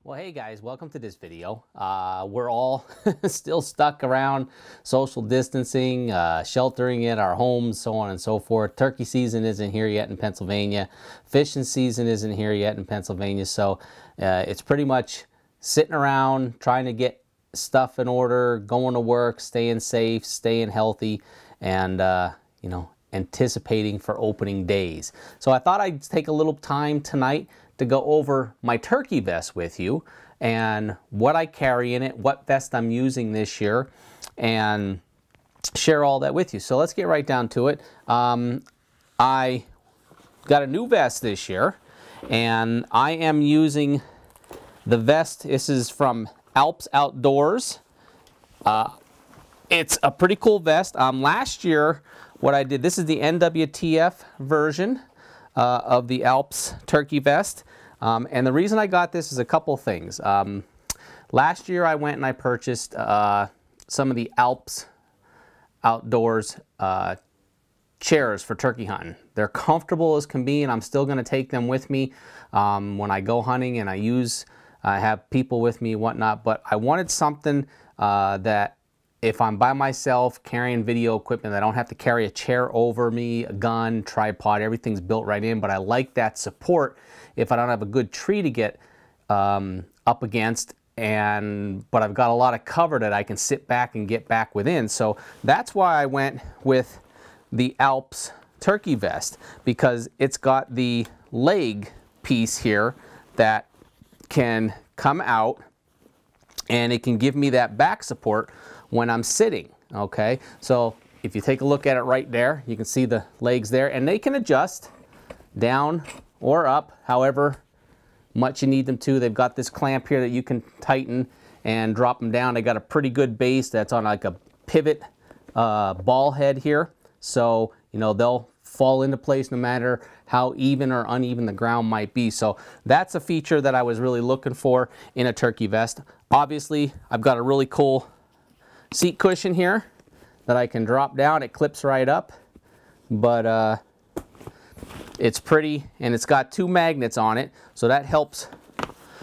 Well, hey guys, welcome to this video. We're all still stuck around social distancing, sheltering in our homes, so on and so forth. Turkey season isn't here yet in Pennsylvania. Fishing season isn't here yet in Pennsylvania. So it's pretty much sitting around, trying to get stuff in order, going to work, staying safe, staying healthy, and you know, anticipating for opening days. So I thought I'd take a little time tonight to go over my turkey vest with you and what I carry in it, what vest I'm using this year, and share all that with you. So let's get right down to it. I got a new vest this year, and I am using the vest. This is from ALPS Outdoors. It's a pretty cool vest. Last year, what I did, this is the NWTF version of the ALPS turkey vest. And the reason I got this is a couple things. Last year I went and I purchased some of the ALPS Outdoors chairs for turkey hunting. They're comfortable as can be, and I'm still going to take them with me when I go hunting, and I have people with me and whatnot. But I wanted something that if I'm by myself carrying video equipment, I don't have to carry a chair over me, a gun, tripod, everything's built right in. But I like that support if I don't have a good tree to get up against, but I've got a lot of cover that I can sit back and get back within. So that's why I went with the ALPS turkey vest, because it's got the leg piece here that can come out and it can give me that back support when I'm sitting. Okay, so if you take a look at it right there, you can see the legs there, and they can adjust down or up however much you need them to. They've got this clamp here that you can tighten and drop them down. They got a pretty good base that's on like a pivot ball head here, so you know they'll fall into place no matter how even or uneven the ground might be. So that's a feature that I was really looking for in a turkey vest. Obviously, I've got a really cool seat cushion here that I can drop down. It clips right up, but it's pretty, and it's got two magnets on it, so that helps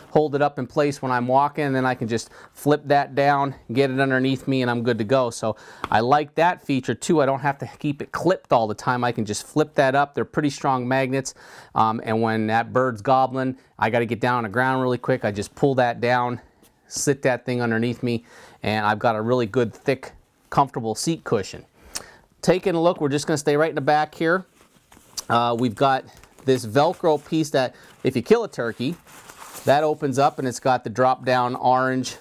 hold it up in place when I'm walking, and then I can just flip that down, get it underneath me, and I'm good to go. So I like that feature too. I don't have to keep it clipped all the time. I can just flip that up. They're pretty strong magnets, and when that bird's gobbling, I got to get down on the ground really quick. I just pull that down, sit that thing underneath me, and I've got a really good, thick, comfortable seat cushion. Taking a look, we're just going to stay right in the back here. We've got this Velcro piece that if you kill a turkey, that opens up, and it's got the drop down orange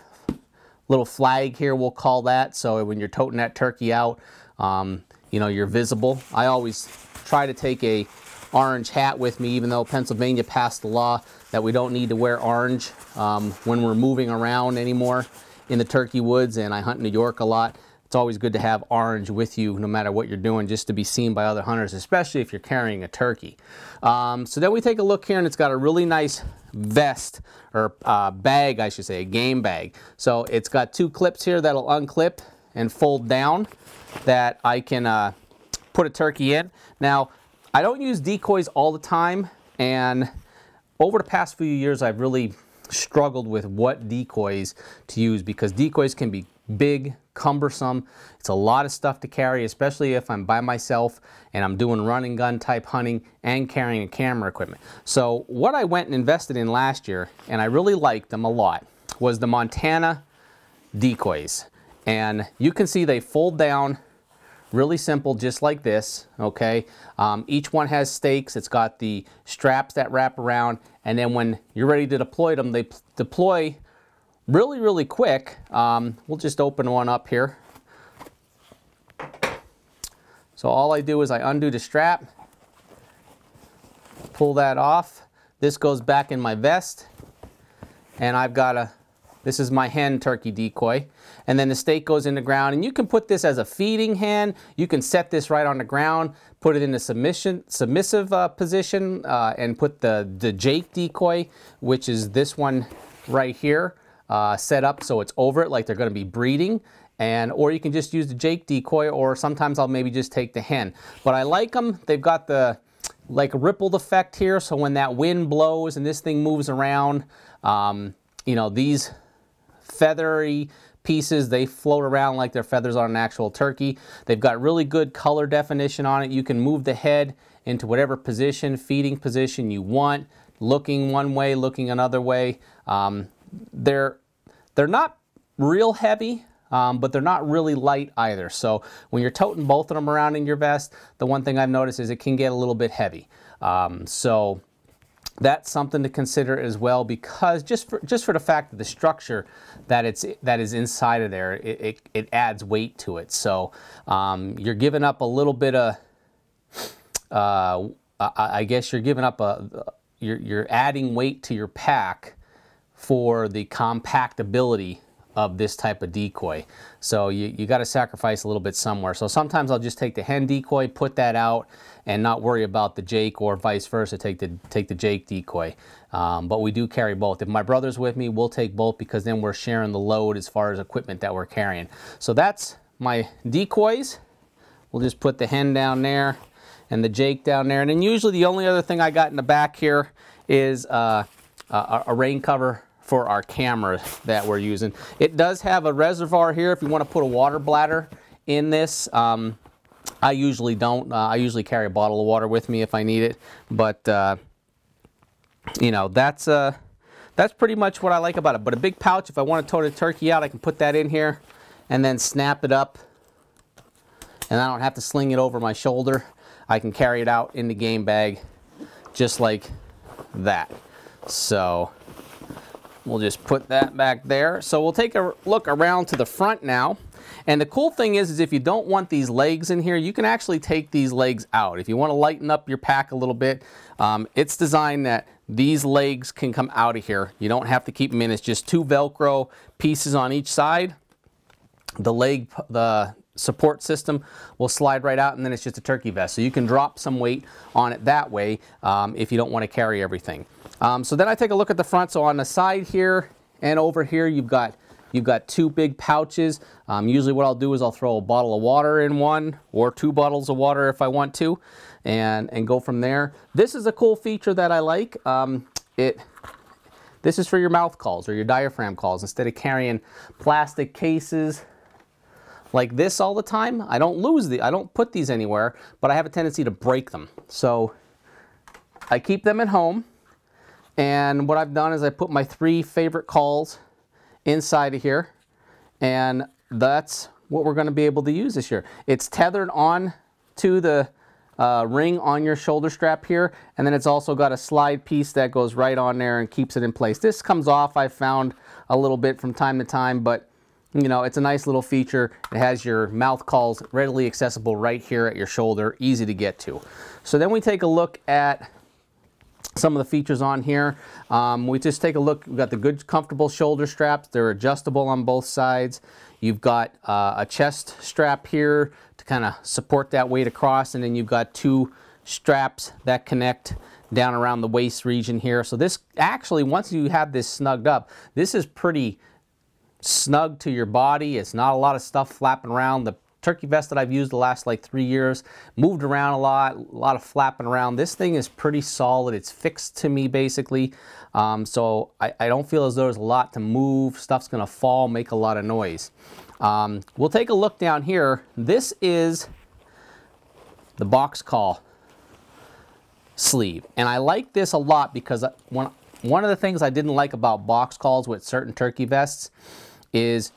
little flag here, we'll call that. So when you're toting that turkey out, you know, you're visible. I always try to take a orange hat with me, even though Pennsylvania passed the law that we don't need to wear orange when we're moving around anymore in the turkey woods, and I hunt in New York a lot. It's always good to have orange with you no matter what you're doing, just to be seen by other hunters, especially if you're carrying a turkey. So then we take a look here, and it's got a really nice vest, or bag I should say, a game bag. So it's got two clips here that'll unclip and fold down that I can put a turkey in. Now, I don't use decoys all the time, and over the past few years I've really struggled with what decoys to use, because decoys can be big, cumbersome. It's a lot of stuff to carry, especially if I'm by myself and I'm doing run and gun type hunting and carrying a camera equipment. So what I went and invested in last year, and I really liked them a lot, was the Montana Decoys. And you can see they fold down really simple, just like this, okay? Each one has stakes. It's got the straps that wrap around, and then when you're ready to deploy them, they deploy really, really quick. We'll just open one up here. So all I do is I undo the strap, pull that off. This goes back in my vest, and I've got this is my hen turkey decoy, and then the stake goes in the ground, and you can put this as a feeding hen. You can set this right on the ground, put it in a submissive position, and put the Jake decoy, which is this one right here, set up so it's over it like they're going to be breeding. Or you can just use the Jake decoy, or sometimes I'll maybe just take the hen. But I like them. They've got the like a rippled effect here, so when that wind blows and this thing moves around, You know, these feathery pieces, they float around like they're feathers on an actual turkey. They've got really good color definition on it. You can move the head into whatever position, feeding position you want, looking one way, looking another way. They're not real heavy, but they're not really light either. So when you're toting both of them around in your vest, the one thing I've noticed is it can get a little bit heavy. So that's something to consider as well, because just for the fact that the structure that is inside of there, it adds weight to it. So you're giving up a little bit of, I guess you're giving up you're adding weight to your pack for the compactability of this type of decoy. So you got to sacrifice a little bit somewhere. So sometimes I'll just take the hen decoy, put that out, and not worry about the Jake, or vice versa, take the Jake decoy. But we do carry both. If my brother's with me, we'll take both, because then we're sharing the load as far as equipment that we're carrying. So that's my decoys. We'll just put the hen down there and the Jake down there. And then usually the only other thing I got in the back here is a rain cover for our camera that we're using. It does have a reservoir here if you want to put a water bladder in this. I usually don't. I usually carry a bottle of water with me if I need it. But you know, that's pretty much what I like about it. But a big pouch, if I want to tow the turkey out, I can put that in here and then snap it up, and I don't have to sling it over my shoulder. I can carry it out in the game bag just like that. So we'll just put that back there. So we'll take a look around to the front now. And the cool thing is if you don't want these legs in here, you can actually take these legs out. If you want to lighten up your pack a little bit, it's designed that these legs can come out of here. You don't have to keep them in. It's just two Velcro pieces on each side. The support system will slide right out, and then it's just a turkey vest. So you can drop some weight on it that way if you don't want to carry everything. So then I take a look at the front. So on the side here and over here, you've got two big pouches. Usually what I'll do is I'll throw a bottle of water in one, or 2 bottles of water if I want to, and go from there. This is a cool feature that I like. This is for your mouth calls or your diaphragm calls. Instead of carrying plastic cases like this all the time, I don't put these anywhere, but I have a tendency to break them. So I keep them at home. And what I've done is I put my 3 favorite calls inside of here, and that's what we're going to be able to use this year. It's tethered on to the ring on your shoulder strap here, and then it's also got a slide piece that goes right on there and keeps it in place. This comes off, I've found, a little bit from time to time, but you know, it's a nice little feature. It has your mouth calls readily accessible right here at your shoulder, easy to get to. So then we take a look at some of the features on here. We just take a look. We've got the good comfortable shoulder straps. They're adjustable on both sides. You've got a chest strap here to kind of support that weight across, and then you've got 2 straps that connect down around the waist region here. So this actually, once you have this snugged up, this is pretty snug to your body. It's not a lot of stuff flapping around. The turkey vest that I've used the last like 3 years moved around a lot of flapping around. This thing is pretty solid. It's fixed to me basically. So I don't feel as though there's a lot to move. Stuff's gonna fall, make a lot of noise. We'll take a look down here. This is the box call sleeve, and I like this a lot because one of the things I didn't like about box calls with certain turkey vests is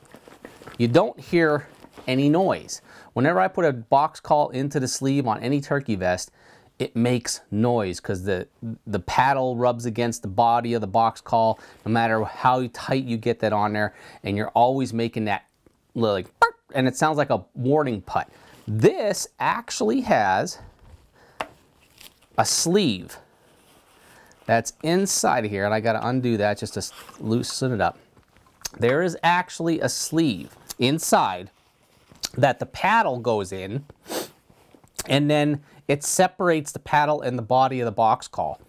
you don't hear any noise. Whenever I put a box call into the sleeve on any turkey vest, it makes noise because the paddle rubs against the body of the box call, no matter how tight you get that on there, and you're always making that like, and it sounds like a warning putt. This actually has a sleeve that's inside of here, and I got to undo that just to loosen it up. There is actually a sleeve inside that the paddle goes in, and then it separates the paddle and the body of the box call.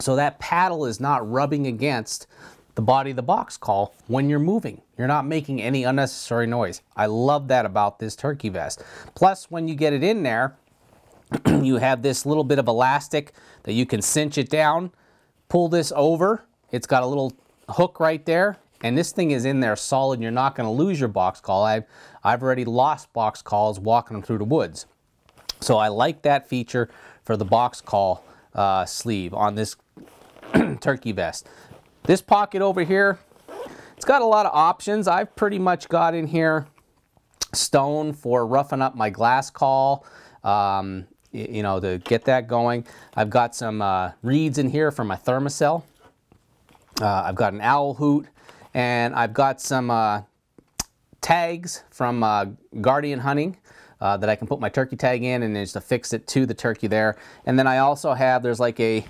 So that paddle is not rubbing against the body of the box call when you're moving. You're not making any unnecessary noise. I love that about this turkey vest. Plus, when you get it in there, you have this little bit of elastic that you can cinch it down, pull this over. It's got a little hook right there, and this thing is in there solid. You're not going to lose your box call. I've already lost box calls walking them through the woods. So I like that feature for the box call sleeve on this turkey vest. This pocket over here, it's got a lot of options. I've pretty much got in here stone for roughing up my glass call, you know, to get that going. I've got some reeds in here for my thermocell. I've got an owl hoot, and I've got some tags from Guardian Hunting that I can put my turkey tag in and just affix it to the turkey there. And then I also have, there's like a,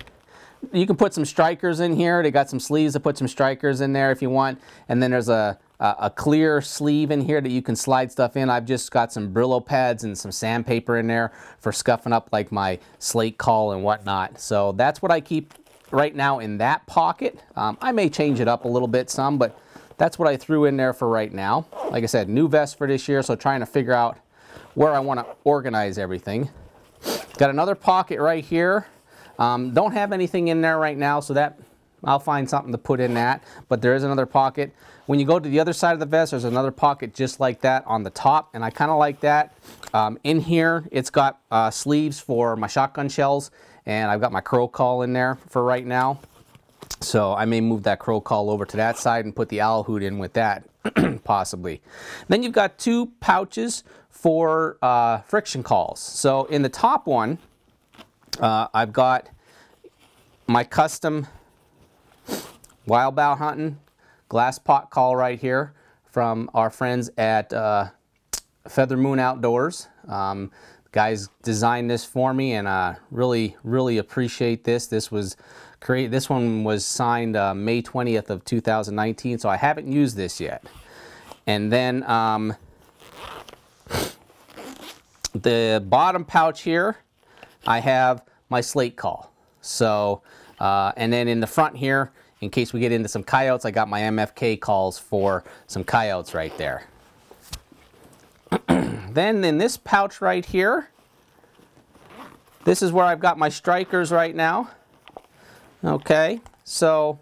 you can put some strikers in here. They got some sleeves to put some strikers in there if you want. And then there's a clear sleeve in here that you can slide stuff in. I've just got some Brillo pads and some sandpaper in there for scuffing up like my slate call and whatnot. So that's what I keep right now in that pocket. I may change it up a little bit some, but that's what I threw in there for right now. Like I said, new vest for this year, so trying to figure out where I want to organize everything. Got another pocket right here. Don't have anything in there right now, so that I'll find something to put in that, but there is another pocket. When you go to the other side of the vest, there's another pocket just like that on the top, and I kind of like that. In here, it's got sleeves for my shotgun shells, and I've got my crow call in there for right now. So I may move that crow call over to that side and put the owl hoot in with that, possibly. Then you've got two pouches for friction calls. So in the top one, I've got my custom wild bout hunting glass pot call right here from our friends at Feather Moon Outdoors. Guys designed this for me, and really appreciate this. This one was signed May 20th of 2019, so I haven't used this yet. And then the bottom pouch here, I have my slate call. So, and then in the front here, in case we get into some coyotes, I got my MFK calls for some coyotes right there. Then in this pouch right here, this is where I've got my strikers right now. Okay, so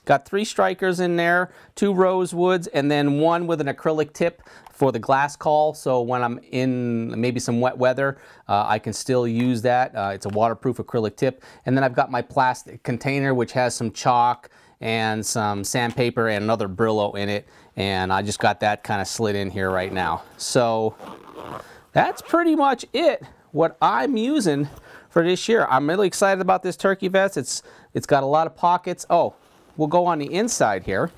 got 3 strikers in there, 2 rosewoods, and then 1 with an acrylic tip for the glass call. So when I'm in maybe some wet weather, I can still use that. It's a waterproof acrylic tip. And then I've got my plastic container, which has some chalk and some sandpaper and another Brillo in it. And I just got that kind of slid in here right now. So that's pretty much it, what I'm using for this year. I'm really excited about this turkey vest. It's got a lot of pockets. Oh, we'll go on the inside here.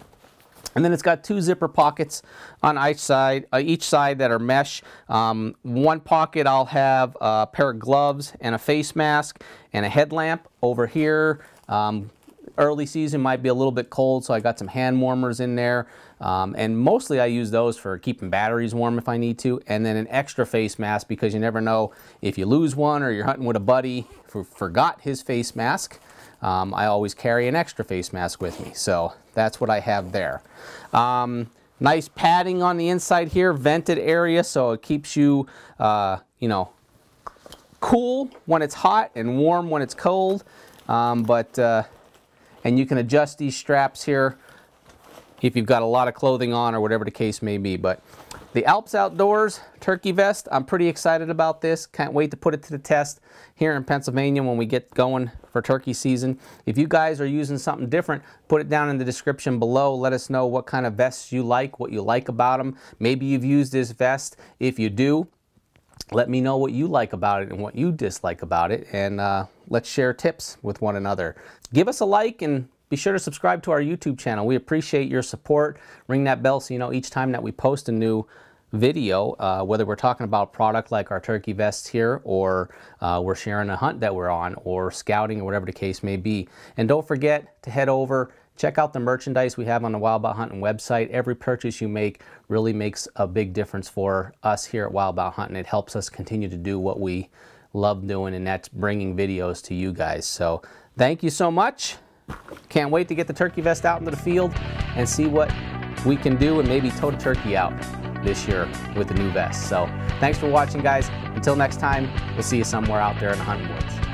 And then it's got 2 zipper pockets on each side that are mesh. One pocket I'll have a pair of gloves and a face mask and a headlamp. Over here, early season might be a little bit cold, so I got some hand warmers in there. And mostly I use those for keeping batteries warm if I need to. And then an extra face mask, because you never know if you lose one or you're hunting with a buddy who forgot his face mask. I always carry an extra face mask with me, so that's what I have there. Nice padding on the inside here, vented area, so it keeps you, you know, cool when it's hot and warm when it's cold. And you can adjust these straps here if you've got a lot of clothing on or whatever the case may be. But the ALPS Outdoors turkey vest, I'm pretty excited about this. Can't wait to put it to the test here in Pennsylvania when we get going for turkey season. If you guys are using something different, put it down in the description below. Let us know what kind of vests you like, what you like about them. Maybe you've used this vest. If you do, let me know what you like about it and what you dislike about it, and let's share tips with one another. Give us a like and be sure to subscribe to our YouTube channel. We appreciate your support. Ring that bell so you know each time that we post a new video, whether we're talking about a product like our turkey vests here, or we're sharing a hunt that we're on, or scouting, or whatever the case may be. And don't forget to head over, check out the merchandise we have on the Wild Bout Hunting website. Every purchase you make really makes a big difference for us here at Wild Bout Hunting. It helps us continue to do what we love doing, and that's bringing videos to you guys. So thank you so much. Can't wait to get the turkey vest out into the field and see what we can do and maybe tow the turkey out this year with the new vest. So thanks for watching, guys. Until next time, we'll see you somewhere out there in the hunting woods.